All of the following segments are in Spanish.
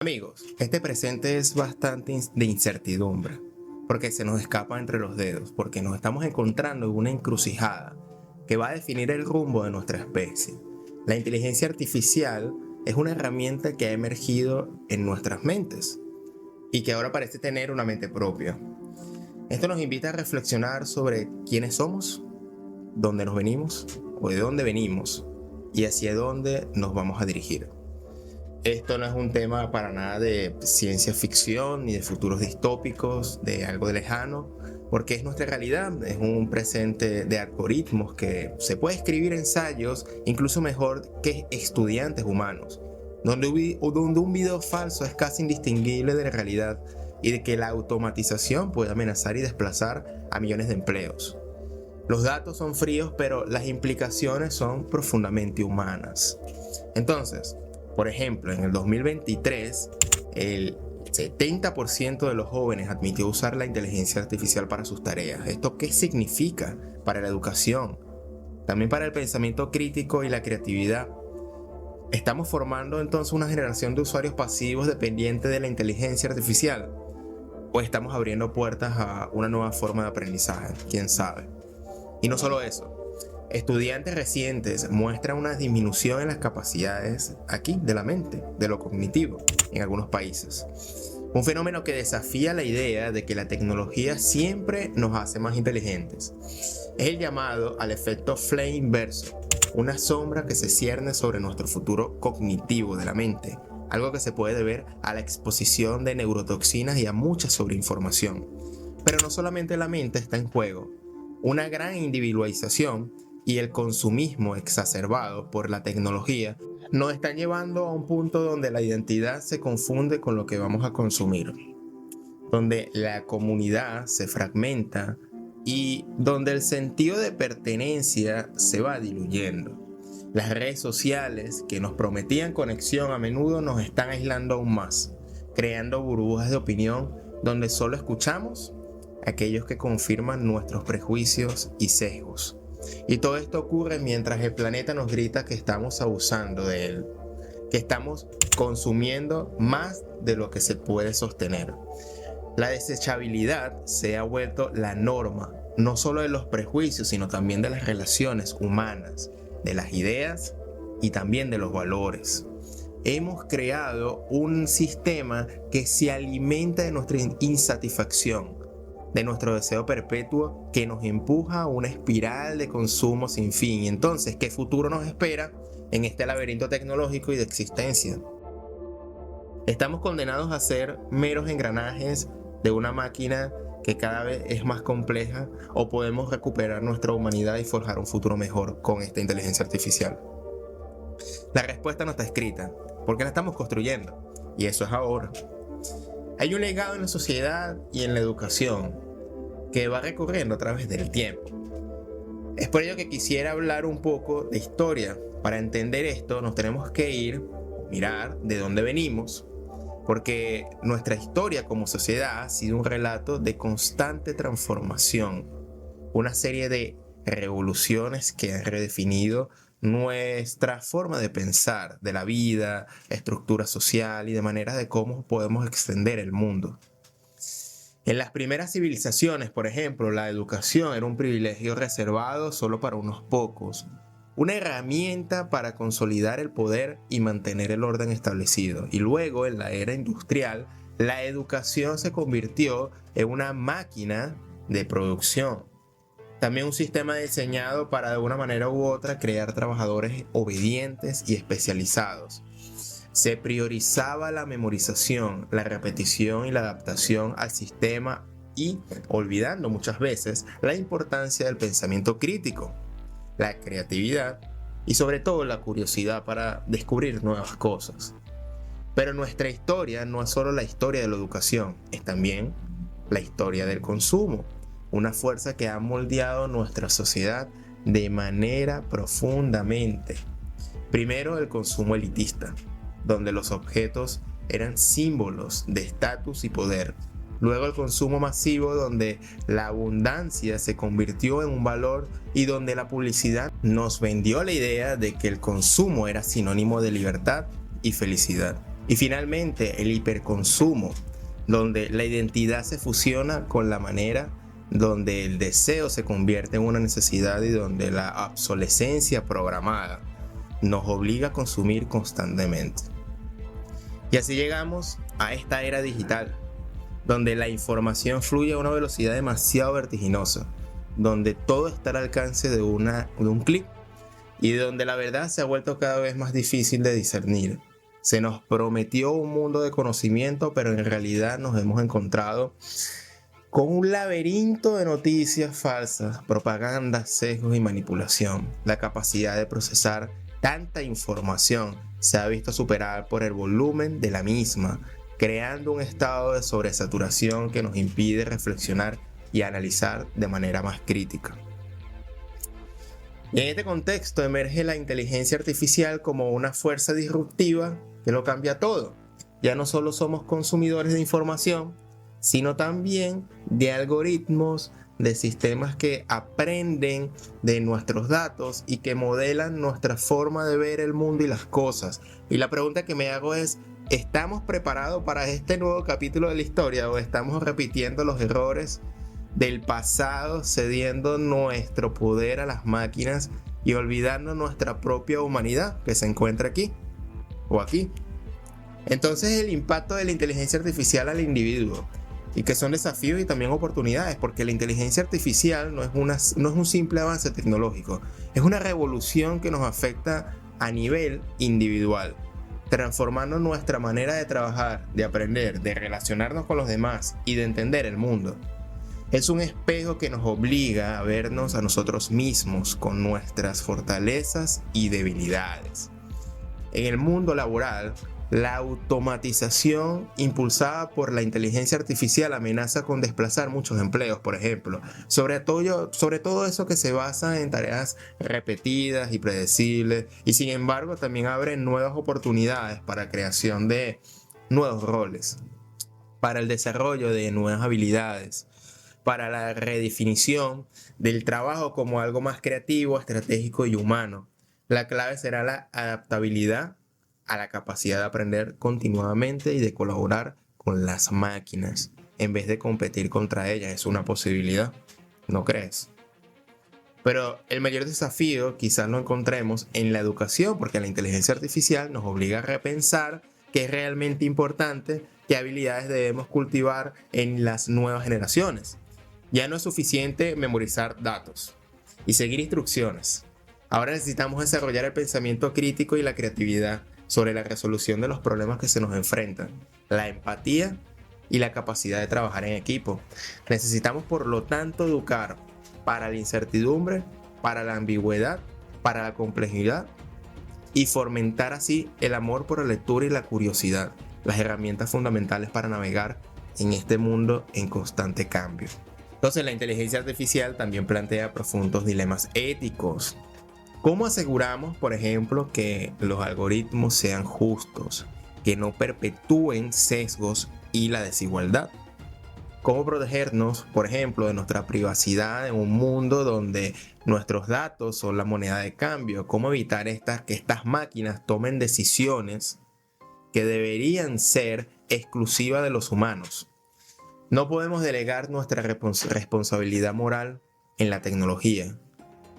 Amigos, este presente es bastante de incertidumbre, porque se nos escapa entre los dedos, porque nos estamos encontrando en una encrucijada que va a definir el rumbo de nuestra especie. La inteligencia artificial es una herramienta que ha emergido en nuestras mentes y que ahora parece tener una mente propia. Esto nos invita a reflexionar sobre quiénes somos, dónde nos venimos o de dónde venimos y hacia dónde nos vamos a dirigir. Esto no es un tema para nada de ciencia ficción ni de futuros distópicos, de algo de lejano, porque es nuestra realidad, es un presente de algoritmos que se puede escribir ensayos incluso mejor que estudiantes humanos, donde un video falso es casi indistinguible de la realidad y de que la automatización puede amenazar y desplazar a millones de empleos. Los datos son fríos, pero las implicaciones son profundamente humanas. Entonces, por ejemplo, en el 2023, el 70% de los jóvenes admitió usar la inteligencia artificial para sus tareas. ¿Esto qué significa para la educación? También para el pensamiento crítico y la creatividad. ¿Estamos formando entonces una generación de usuarios pasivos dependientes de la inteligencia artificial? ¿O estamos abriendo puertas a una nueva forma de aprendizaje? ¿Quién sabe? Y no solo eso. Estudiantes recientes muestran una disminución en las capacidades aquí de la mente, de lo cognitivo, en algunos países. Un fenómeno que desafía la idea de que la tecnología siempre nos hace más inteligentes. Es el llamado al efecto Flynn inverso, una sombra que se cierne sobre nuestro futuro cognitivo de la mente, algo que se puede deber a la exposición de neurotoxinas y a mucha sobreinformación. Pero no solamente la mente está en juego, una gran individualización y el consumismo exacerbado por la tecnología nos están llevando a un punto donde la identidad se confunde con lo que vamos a consumir, donde la comunidad se fragmenta y donde el sentido de pertenencia se va diluyendo. Las redes sociales que nos prometían conexión a menudo nos están aislando aún más, creando burbujas de opinión donde solo escuchamos a aquellos que confirman nuestros prejuicios y sesgos. Y todo esto ocurre mientras el planeta nos grita que estamos abusando de él, que estamos consumiendo más de lo que se puede sostener. La desechabilidad se ha vuelto la norma, no solo de los prejuicios, sino también de las relaciones humanas, de las ideas y también de los valores. Hemos creado un sistema que se alimenta de nuestra insatisfacción, de nuestro deseo perpetuo que nos empuja a una espiral de consumo sin fin. Y entonces, ¿qué futuro nos espera en este laberinto tecnológico y de existencia? ¿Estamos condenados a ser meros engranajes de una máquina que cada vez es más compleja, o podemos recuperar nuestra humanidad y forjar un futuro mejor con esta inteligencia artificial? La respuesta no está escrita, porque la estamos construyendo, y eso es ahora. Hay un legado en la sociedad y en la educación que va recorriendo a través del tiempo. Es por ello que quisiera hablar un poco de historia. Para entender esto nos tenemos que mirar de dónde venimos, porque nuestra historia como sociedad ha sido un relato de constante transformación, una serie de revoluciones que han redefinido nuestra forma de pensar de la vida, estructura social y de maneras de cómo podemos extender el mundo. En las primeras civilizaciones, por ejemplo, la educación era un privilegio reservado solo para unos pocos, una herramienta para consolidar el poder y mantener el orden establecido. Y luego, en la era industrial, la educación se convirtió en una máquina de producción. También un sistema diseñado para de una manera u otra crear trabajadores obedientes y especializados. Se priorizaba la memorización, la repetición y la adaptación al sistema y olvidando muchas veces la importancia del pensamiento crítico, la creatividad y sobre todo la curiosidad para descubrir nuevas cosas. Pero nuestra historia no es solo la historia de la educación, es también la historia del consumo. Una fuerza que ha moldeado nuestra sociedad de manera profundamente. Primero, el consumo elitista, donde los objetos eran símbolos de estatus y poder. Luego, el consumo masivo, donde la abundancia se convirtió en un valor y donde la publicidad nos vendió la idea de que el consumo era sinónimo de libertad y felicidad. Y finalmente, el hiperconsumo, donde la identidad se fusiona con la manera, donde el deseo se convierte en una necesidad y donde la obsolescencia programada nos obliga a consumir constantemente. Y así llegamos a esta era digital, donde la información fluye a una velocidad demasiado vertiginosa, donde todo está al alcance de un clic y donde la verdad se ha vuelto cada vez más difícil de discernir. Se nos prometió un mundo de conocimiento, pero en realidad nos hemos encontrado con un laberinto de noticias falsas, propaganda, sesgos y manipulación. La capacidad de procesar tanta información se ha visto superada por el volumen de la misma, creando un estado de sobresaturación que nos impide reflexionar y analizar de manera más crítica. Y en este contexto emerge la inteligencia artificial como una fuerza disruptiva que lo cambia todo. Ya no solo somos consumidores de información, sino también de algoritmos, de sistemas que aprenden de nuestros datos y que modelan nuestra forma de ver el mundo y las cosas. Y la pregunta que me hago es, ¿estamos preparados para este nuevo capítulo de la historia o estamos repitiendo los errores del pasado, cediendo nuestro poder a las máquinas y olvidando nuestra propia humanidad que se encuentra aquí o aquí? Entonces, el impacto de la inteligencia artificial al individuo, y que son desafíos y también oportunidades, porque la inteligencia artificial no es un simple avance tecnológico, es una revolución que nos afecta a nivel individual, transformando nuestra manera de trabajar, de aprender, de relacionarnos con los demás y de entender el mundo. Es un espejo que nos obliga a vernos a nosotros mismos con nuestras fortalezas y debilidades. En el mundo laboral, la automatización impulsada por la inteligencia artificial amenaza con desplazar muchos empleos, por ejemplo, sobre todo eso que se basa en tareas repetidas y predecibles, y sin embargo también abre nuevas oportunidades para la creación de nuevos roles, para el desarrollo de nuevas habilidades, para la redefinición del trabajo como algo más creativo, estratégico y humano. La clave será la adaptabilidad a la capacidad de aprender continuamente y de colaborar con las máquinas en vez de competir contra ellas. Es una posibilidad, ¿no crees? Pero el mayor desafío quizás lo encontremos en la educación, porque la inteligencia artificial nos obliga a repensar qué es realmente importante, qué habilidades debemos cultivar en las nuevas generaciones. Ya no es suficiente memorizar datos y seguir instrucciones. Ahora necesitamos desarrollar el pensamiento crítico y la creatividad sobre la resolución de los problemas que se nos enfrentan, la empatía y la capacidad de trabajar en equipo. Necesitamos, por lo tanto, educar para la incertidumbre, para la ambigüedad, para la complejidad y fomentar así el amor por la lectura y la curiosidad, las herramientas fundamentales para navegar en este mundo en constante cambio. Entonces, la inteligencia artificial también plantea profundos dilemas éticos. ¿Cómo aseguramos, por ejemplo, que los algoritmos sean justos, que no perpetúen sesgos y la desigualdad? ¿Cómo protegernos, por ejemplo, de nuestra privacidad en un mundo donde nuestros datos son la moneda de cambio? ¿Cómo evitar que estas máquinas tomen decisiones que deberían ser exclusivas de los humanos? No podemos delegar nuestra responsabilidad moral en la tecnología.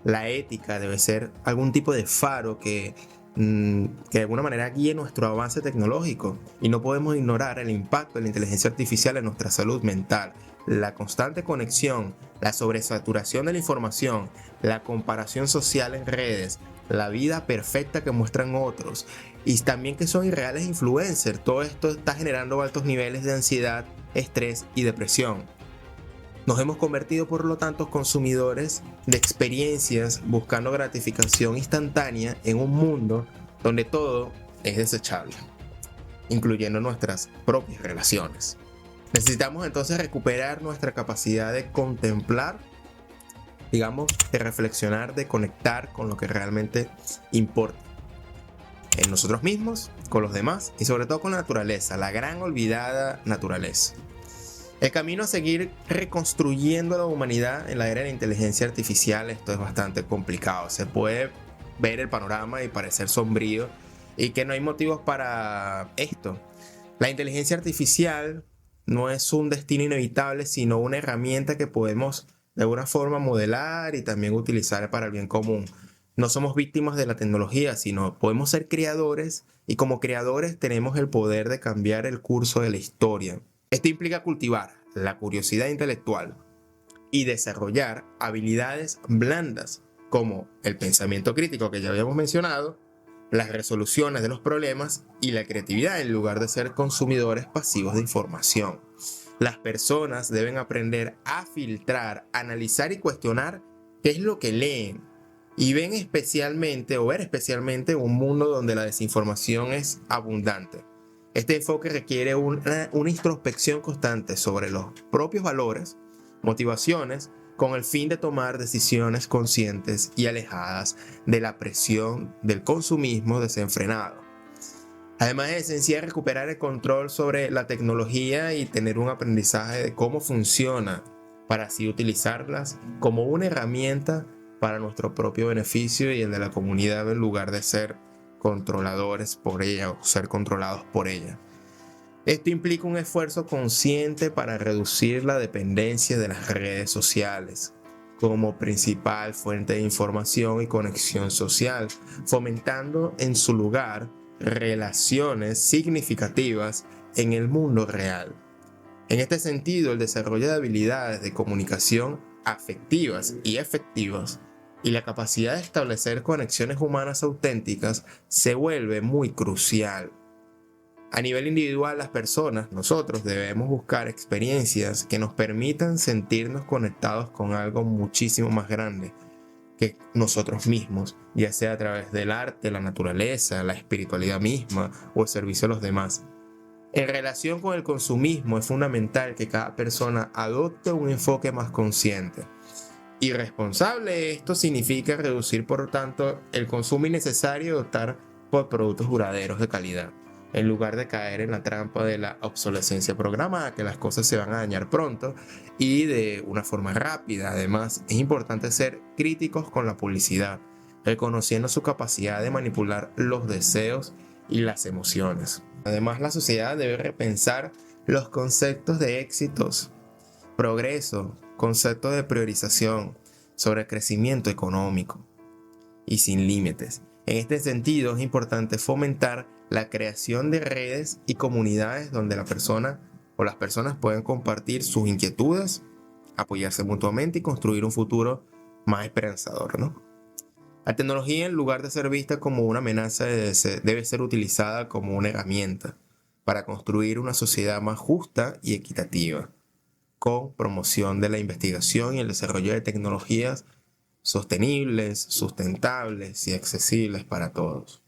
La ética debe ser algún tipo de faro que de alguna manera guíe nuestro avance tecnológico, y no podemos ignorar el impacto de la inteligencia artificial en nuestra salud mental. La constante conexión, la sobresaturación de la información, la comparación social en redes, la vida perfecta que muestran otros y también que son irreales influencers, todo esto está generando altos niveles de ansiedad, estrés y depresión. Nos hemos convertido, por lo tanto, consumidores de experiencias buscando gratificación instantánea en un mundo donde todo es desechable, incluyendo nuestras propias relaciones. Necesitamos entonces recuperar nuestra capacidad de contemplar, de reflexionar, de conectar con lo que realmente importa en nosotros mismos, con los demás y sobre todo con la naturaleza, la gran olvidada naturaleza. El camino a seguir reconstruyendo la humanidad en la era de la inteligencia artificial, esto es bastante complicado. Se puede ver el panorama y parecer sombrío, y que no hay motivos para esto. La inteligencia artificial no es un destino inevitable, sino una herramienta que podemos de alguna forma modelar y también utilizar para el bien común. No somos víctimas de la tecnología, sino podemos ser creadores y como creadores tenemos el poder de cambiar el curso de la historia. Esto implica cultivar la curiosidad intelectual y desarrollar habilidades blandas como el pensamiento crítico que ya habíamos mencionado, las resoluciones de los problemas y la creatividad en lugar de ser consumidores pasivos de información. Las personas deben aprender a filtrar, analizar y cuestionar qué es lo que leen y ven especialmente o ver especialmente un mundo donde la desinformación es abundante. Este enfoque requiere una introspección constante sobre los propios valores, motivaciones, con el fin de tomar decisiones conscientes y alejadas de la presión del consumismo desenfrenado. Además, es esencial recuperar el control sobre la tecnología y tener un aprendizaje de cómo funciona para así utilizarlas como una herramienta para nuestro propio beneficio y el de la comunidad en lugar de ser controladores por ella o ser controlados por ella. Esto implica un esfuerzo consciente para reducir la dependencia de las redes sociales como principal fuente de información y conexión social, fomentando en su lugar relaciones significativas en el mundo real. En este sentido, el desarrollo de habilidades de comunicación afectivas y efectivas y la capacidad de establecer conexiones humanas auténticas se vuelve muy crucial. A nivel individual, las personas, nosotros debemos buscar experiencias que nos permitan sentirnos conectados con algo muchísimo más grande que nosotros mismos, ya sea a través del arte, la naturaleza, la espiritualidad misma o el servicio a los demás. En relación con el consumismo, es fundamental que cada persona adopte un enfoque más consciente y responsable. Esto significa reducir, por lo tanto, el consumo innecesario y optar por productos duraderos de calidad, en lugar de caer en la trampa de la obsolescencia programada, que las cosas se van a dañar pronto y de una forma rápida. Además, es importante ser críticos con la publicidad, reconociendo su capacidad de manipular los deseos y las emociones. Además, la sociedad debe repensar los conceptos de éxitos, progreso, conceptos de priorización, sobre crecimiento económico y sin límites. En este sentido, es importante fomentar la creación de redes y comunidades donde la persona o las personas puedan compartir sus inquietudes, apoyarse mutuamente y construir un futuro más esperanzador, ¿no? La tecnología, en lugar de ser vista como una amenaza, debe ser utilizada como una herramienta para construir una sociedad más justa y equitativa, con promoción de la investigación y el desarrollo de tecnologías sostenibles, sustentables y accesibles para todos.